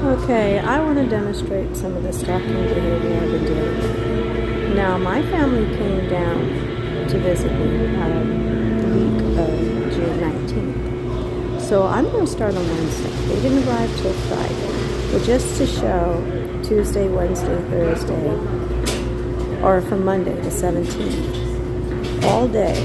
Okay, I want to demonstrate some of the stalking behavior I've been dealing with. Now, my family came down to visit me the week of June 19th. So I'm going to start on Wednesday. They didn't arrive till Friday. But just to show Tuesday, Wednesday, Thursday, or from Monday the 17th, all day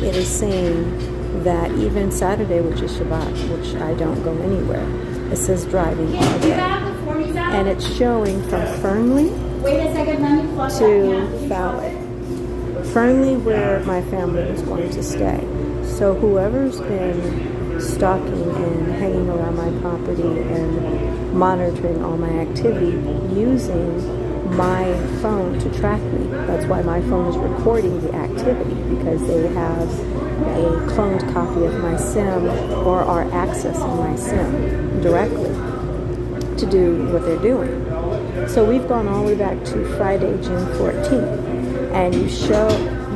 it is saying that even Saturday, which is Shabbat, which I don't go anywhere, it says driving all day. And it's showing from Fernley to Fallon. Fernley, where my family is going to stay. So whoever's been stalking and hanging around my property and monitoring all my activity using my phone to track me. That's why my phone is recording the activity, because they have a cloned copy of my SIM or are accessing my SIM directly to do what they're doing. So we've gone all the way back to Friday, June 14th, and you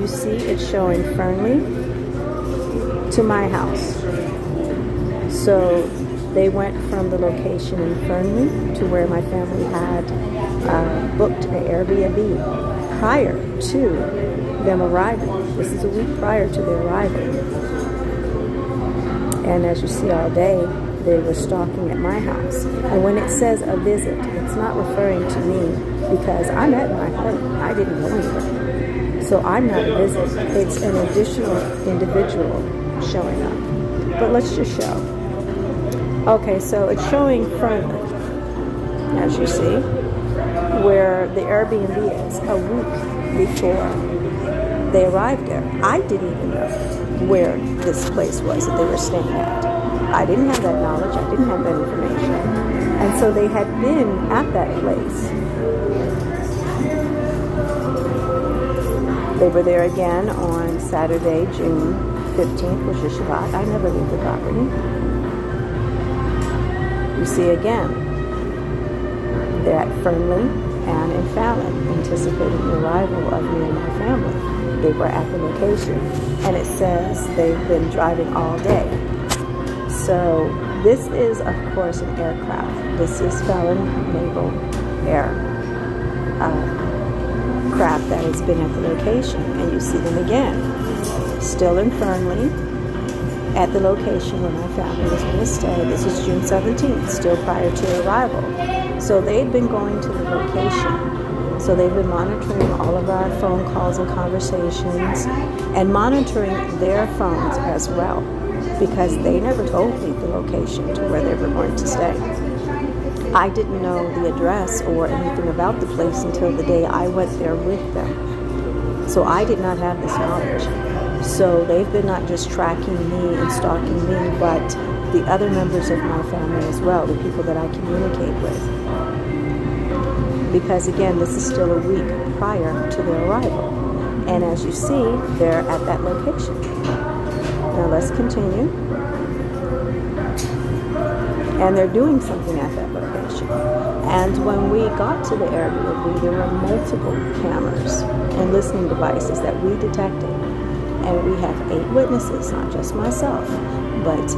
see it's showing Fernley to my house. So they went from the location in Fernley to where my family had booked an Airbnb prior to them arriving. This is a week prior to their arrival. And as you see all day, they were stalking at my house. And when it says a visit, it's not referring to me, because I'm at my home. I didn't go anywhere. So I'm not a visit. It's an additional individual showing up. But let's just show. Okay, so it's showing Fernley, as you see, where the Airbnb is a week before they arrived there. I didn't even know where this place was that they were staying at. I didn't have that knowledge. I didn't have that information. And so they had been at that place. They were there again on Saturday, June 15th, which is Shabbat. I never leave the property. You see again, they're at Fernley and in Fallon, anticipating the arrival of me and my family. They were at the location, and it says they've been driving all day. So this is, of course, an aircraft. This is Fallon Naval Air craft that has been at the location, and you see them again, still in Fernley, at the location where my family was going to stay. This is June 17th, still prior to arrival. So they'd been going to the location. So they've been monitoring all of our phone calls and conversations, and monitoring their phones as well, because they never told me the location to where they were going to stay. I didn't know the address or anything about the place until the day I went there with them. So I did not have this knowledge. So they've been not just tracking me and stalking me, but the other members of my family as well, the people that I communicate with. Because again, this is still a week prior to their arrival. And as you see, they're at that location. Now let's continue. And they're doing something at that location. And when we got to the Airbnb, there were multiple cameras and listening devices that we detected. And we have 8 witnesses, not just myself, but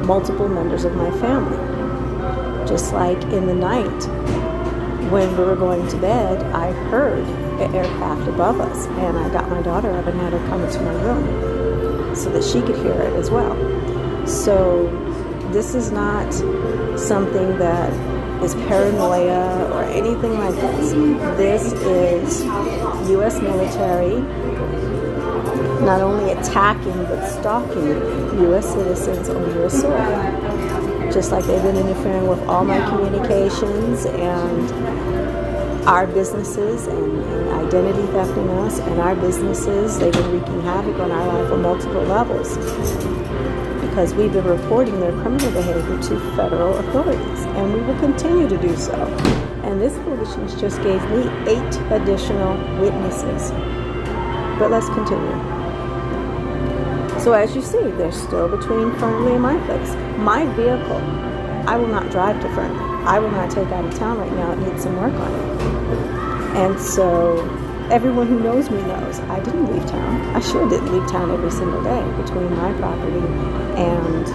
multiple members of my family. Just like in the night, when we were going to bed, I heard an aircraft above us, and I got my daughter up and had her come into my room so that she could hear it as well. So this is not something that is paranoia or anything like this. This is U.S. military not only attacking but stalking U.S. citizens on U.S. soil. Just like they've been interfering with all my communications and our businesses and identity thefting us and our businesses. They've been wreaking havoc on our life on multiple levels because we've been reporting their criminal behavior to federal authorities, and we will continue to do so. And this foolishness just gave me 8 additional witnesses. But let's continue. So as you see, they're still between Fernley and my place. My vehicle, I will not drive to Fernley. I will not take out of town right now. It needs some work on it. And so everyone who knows me knows I didn't leave town. I sure didn't leave town every single day between my property and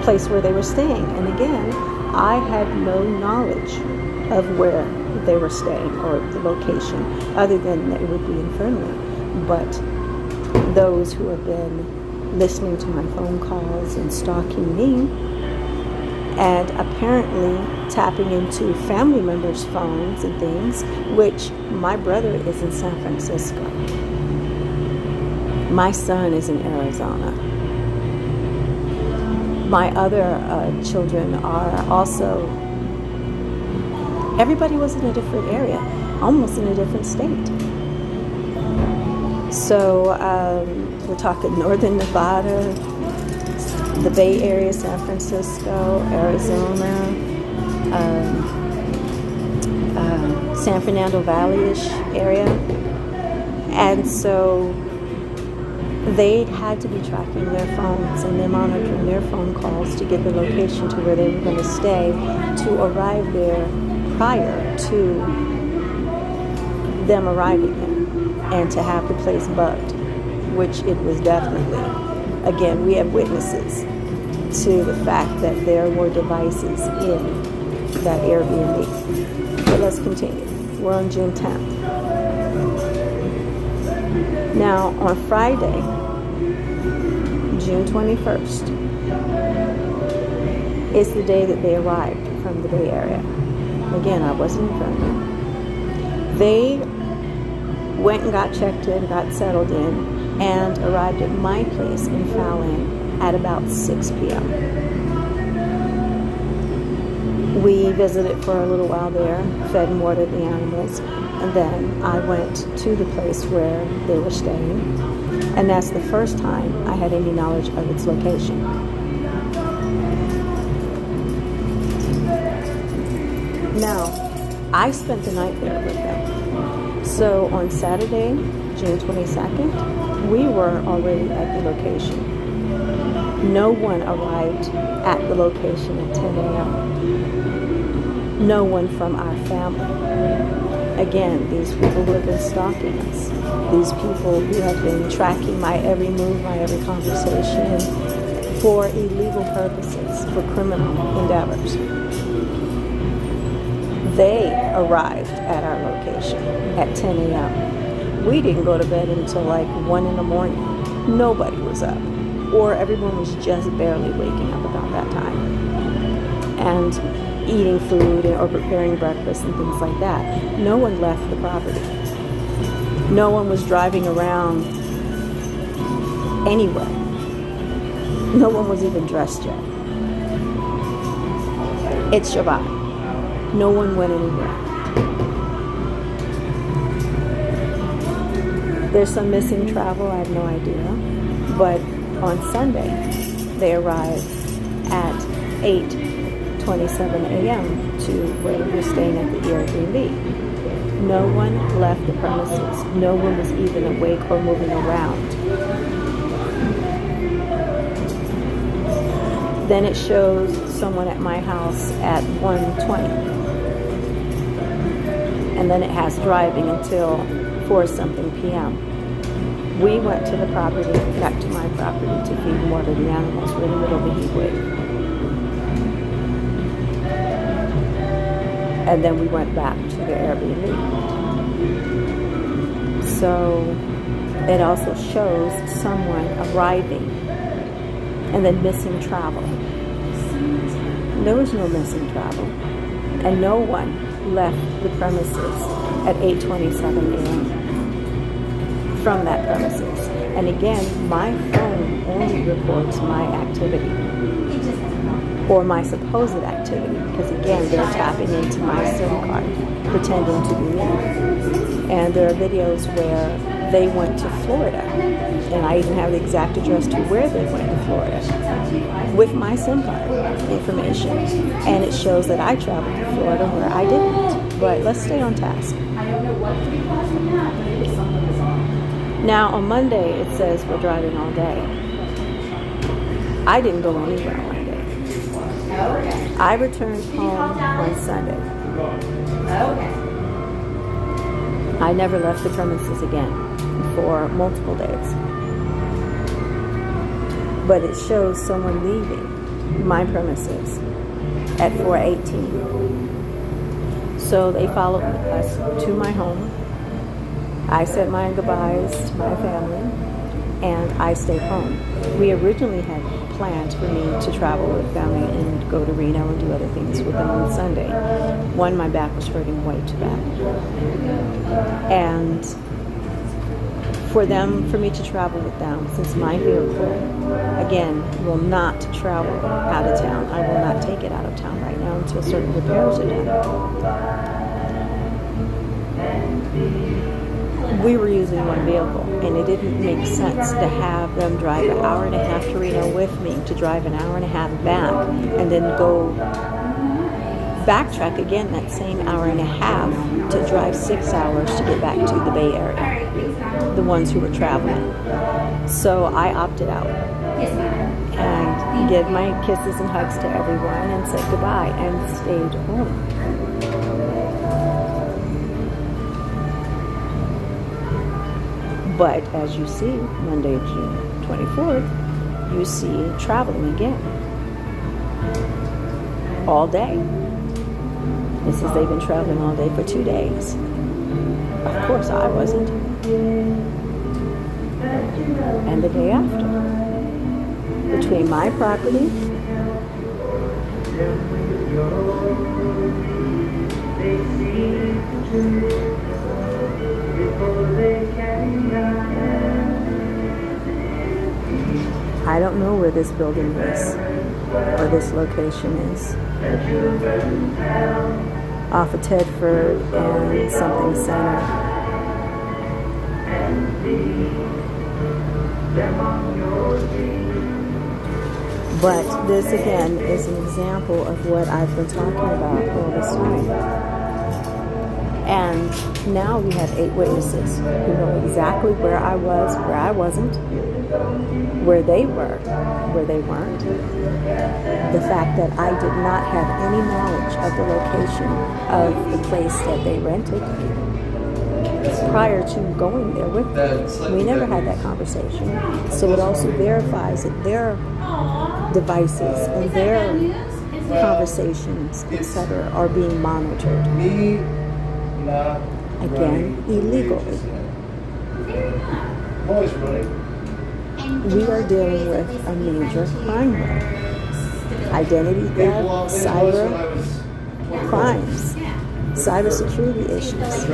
place where they were staying. And again, I had no knowledge of where they were staying or the location, other than that it would be in Fernley. But those who have been listening to my phone calls and stalking me, and apparently tapping into family members' phones and things, which my brother is in San Francisco. My son is in Arizona. My other children are also, everybody was in a different area, almost in a different state. So we're talking northern Nevada, the Bay Area, San Francisco, Arizona, San Fernando Valley-ish area. And so they had to be tracking their phones and then monitoring their phone calls to get the location to where they were going to stay, to arrive there prior to them arriving there, and to have the place bugged, which it was definitely. Again, we have witnesses to the fact that there were devices in that Airbnb. But let's continue. We're on June 10th. Now, on Friday, June 21st, is the day that they arrived from the Bay Area. Again, I wasn't in front of them. They went and got checked in, got settled in, and arrived at my place in Fallon at about 6 p.m. We visited for a little while there, fed and watered the animals, and then I went to the place where they were staying, and that's the first time I had any knowledge of its location. Now, I spent the night there with them. So on Saturday, June 22nd, we were already at the location. No one arrived at the location at 10 a.m. No one from our family. Again, these people who have been stalking us, these people who have been tracking my every move, my every conversation for illegal purposes, for criminal endeavors. They arrived at our location at 10 a.m. We didn't go to bed until like 1 in the morning. Nobody was up, or everyone was just barely waking up about that time and eating food or preparing breakfast and things like that. No one left the property. No one was driving around anywhere. No one was even dressed yet. It's Shabbat. No one went anywhere. There's some missing travel, I have no idea. But on Sunday, they arrived at 8:27 a.m. to where we were staying at the Airbnb. No one left the premises. No one was even awake or moving around. Then it shows someone at my house at 1:20. And then it has driving until 4-something p.m. We went to the property, back to my property, to feed and water the animals. We're in the middle of a heat wave. And then we went back to the Airbnb. So it also shows someone arriving and then missing travel. There was no missing travel. And no one left the premises at 8:27 a.m. from that premises. And again, my phone only reports my activity, or my supposed activity, because again, they're tapping into my SIM card, pretending to be me. And there are videos where they went to Florida, and I even have the exact address to where they went to Florida with my SIM card information. And it shows that I traveled to Florida where I didn't. But let's stay on task. Now on Monday, it says we're driving all day. I didn't go anywhere on Monday. I returned home on Sunday. I never left the premises again for multiple days. But it shows someone leaving my premises at 4:18. So they followed us to my home. I said my goodbyes to my family, and I stayed home. We originally had planned for me to travel with family and go to Reno and do other things with them on Sunday. One, my back was hurting way too bad. And for me to travel with them, since my vehicle, again, will not travel out of town. I will not take it out of town right now until certain repairs are done. We were using one vehicle, and it didn't make sense to have them drive an hour and a half to Reno with me, to drive an hour and a half back, and then go backtrack again that same hour and a half to drive 6 hours to get back to the Bay Area, the ones who were traveling. So I opted out and gave my kisses and hugs to everyone and said goodbye and stayed home. But as you see, Monday, June 24th, you see traveling again. All day. This is they've been traveling all day for 2 days. Of course I wasn't. And the day after. Between my property I don't know where this building is, or this location is. Off of Tedford and something center. But this again is an example of what I've been talking about all this time. And now we have 8 witnesses who know exactly where I was, where I wasn't, where they were, where they weren't. The fact that I did not have any knowledge of the location of the place that they rented prior to going there with them. We never had that conversation. So it also verifies that their devices and their conversations, etc., are being monitored. Again, illegally. We are dealing with a major crime rate. Identity theft, cyber crimes, cybersecurity issues,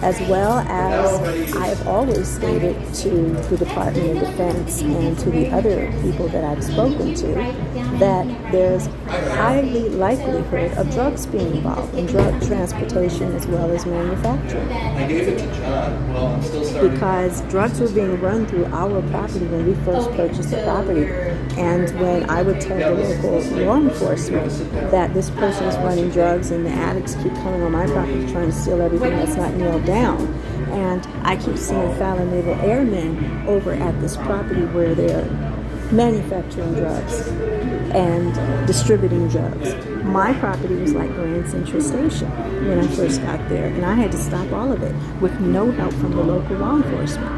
as well as I have always stated to the Department of Defense and to the other people that I've spoken to that there's highly likelihood of drugs being involved in drug transportation as well as manufacturing. I gave it to John. Well, I'm still starting. Because drugs were being run through our property when we first purchased the property. And when I would tell the local law enforcement that this person is running drugs and the addicts keep coming on my property trying to steal everything that's not nailed down, and I keep seeing Fallon Naval Airmen over at this property where they're manufacturing drugs and distributing drugs. My property was like Grand Central Station when I first got there, and I had to stop all of it with no help from the local law enforcement.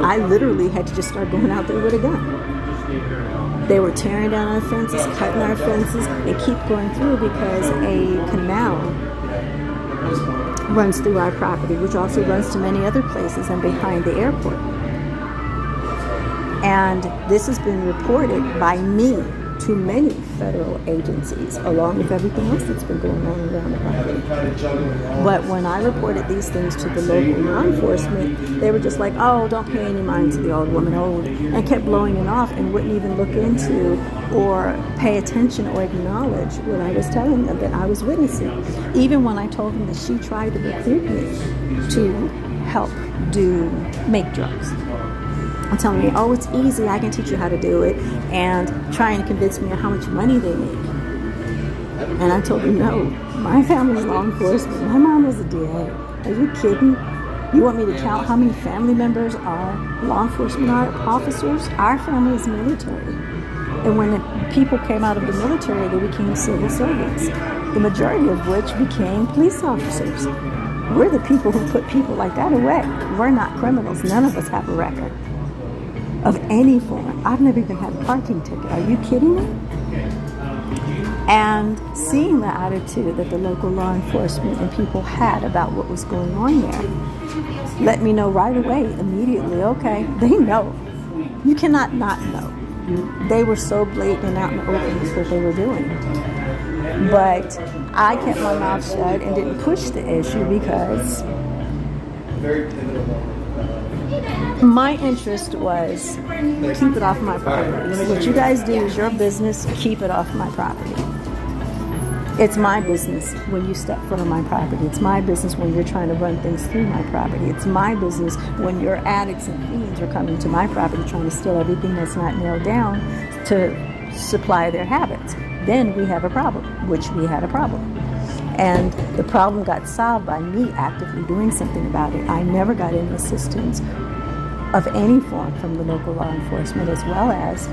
I literally had to just start going out there with a gun. They were tearing down our fences, cutting our fences, and keep going through because a canal runs through our property, which also runs to many other places and behind the airport. And this has been reported by me to many federal agencies, along with everything else that's been going on around the property. But when I reported these things to the local law enforcement, they were just like, oh, don't pay any mind to the old woman, and kept blowing it off and wouldn't even look into or pay attention or acknowledge what I was telling them that I was witnessing. Even when I told them that she tried to recruit me to help make drugs. And telling me, oh, it's easy, I can teach you how to do it, and trying to convince me of how much money they make. And I told them, no, my family's law enforcement. My mom was a DA. Are you kidding? You want me to count how many family members are law enforcement officers? Our family is military. And when the people came out of the military, they became civil servants, the majority of which became police officers. We're the people who put people like that away. We're not criminals. None of us have a record of any form. I've never even had a parking ticket. Are you kidding me? And seeing the attitude that the local law enforcement and people had about what was going on there, let me know right away, immediately, okay, they know. You cannot not know. They were so blatant and out in the open with what they were doing. But I kept my mouth shut and didn't push the issue because my interest was keep it off my property. What you guys do is your business, keep it off my property. It's my business when you step foot on my property. It's my business when you're trying to run things through my property. It's my business when your addicts and fiends are coming to my property trying to steal everything that's not nailed down to supply their habits. Then we have a problem, which we had a problem. And the problem got solved by me actively doing something about it. I never got any assistance of any form from the local law enforcement, as well as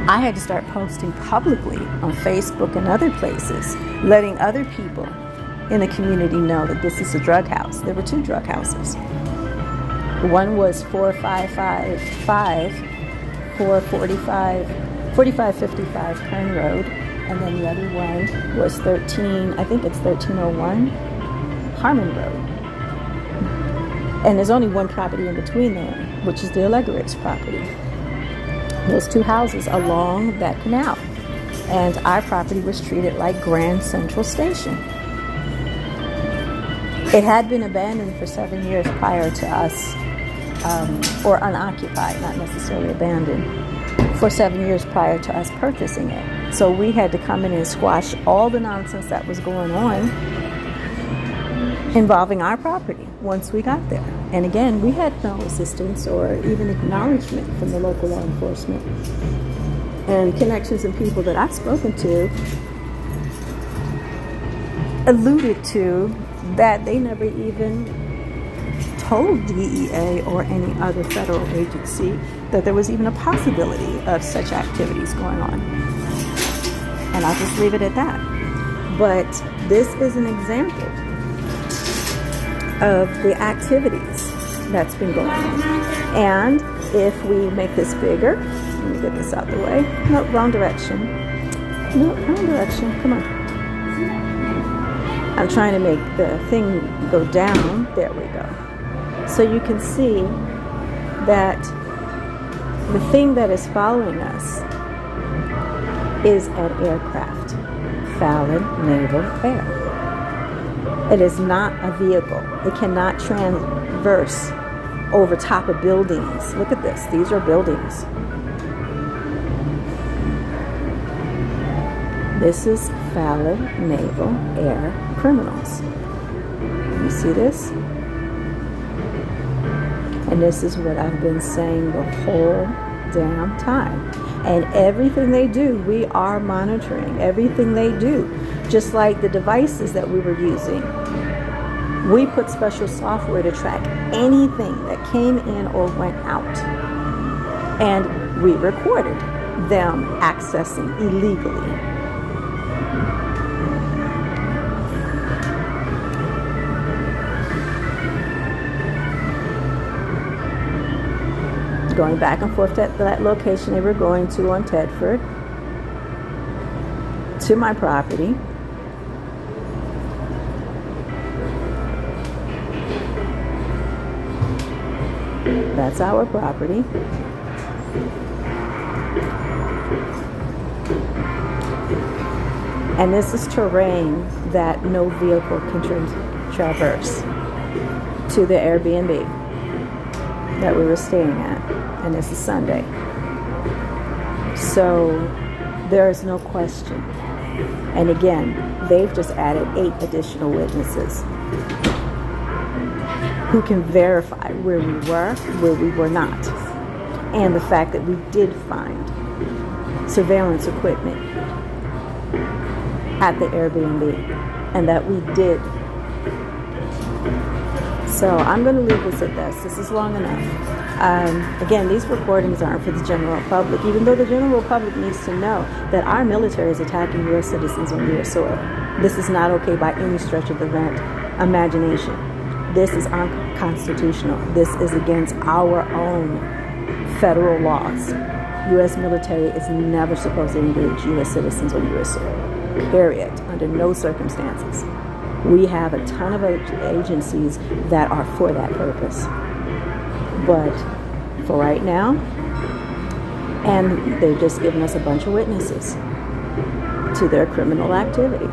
I had to start posting publicly on Facebook and other places, letting other people in the community know that this is a drug house. There were 2 drug houses. One was 4555 Kern Road, and then the other one was 1301 Harmon Road. And there's only one property in between there, which is the Allegorit's property. Those 2 houses along that canal. And our property was treated like Grand Central Station. It had been abandoned for 7 years prior to us, or unoccupied, not necessarily abandoned, for 7 years prior to us purchasing it. So we had to come in and squash all the nonsense that was going on involving our property once we got there. And again, we had no assistance or even acknowledgement from the local law enforcement. And connections and people that I've spoken to alluded to that they never even told DEA or any other federal agency that there was even a possibility of such activities going on. And I'll just leave it at that. But this is an example of the activities that's been going on. And if we make this bigger, let me get this out the way. No, wrong direction. No, wrong direction. Come on. I'm trying to make the thing go down. There we go. So you can see that the thing that is following us is an aircraft, Fallon Naval Air. It is not a vehicle. It cannot traverse over top of buildings. Look at this. These are buildings. This is Fallon Naval Air criminals. You see this? And this is what I've been saying the whole damn time. And everything they do, we are monitoring. Everything they do. Just like the devices that we were using. We put special software to track anything that came in or went out. And we recorded them accessing illegally. Going back and forth to that location they were going to on Tedford, to my property. That's our property. And this is terrain that no vehicle can traverse to the Airbnb that we were staying at. And this is Sunday. So there is no question. And again, they've just added 8 additional witnesses who can verify where we were not. And the fact that we did find surveillance equipment at the Airbnb. And that we did. So I'm going to leave this at this. This is long enough. Again, these recordings aren't for the general public, even though the general public needs to know that our military is attacking U.S. citizens on U.S. soil. This is not okay by any stretch of the imagination. This is unconstitutional. This is against our own federal laws. U.S. military is never supposed to engage U.S. citizens on U.S. soil, period, under no circumstances. We have a ton of agencies that are for that purpose. But for right now, and they've just given us a bunch of witnesses to their criminal activity.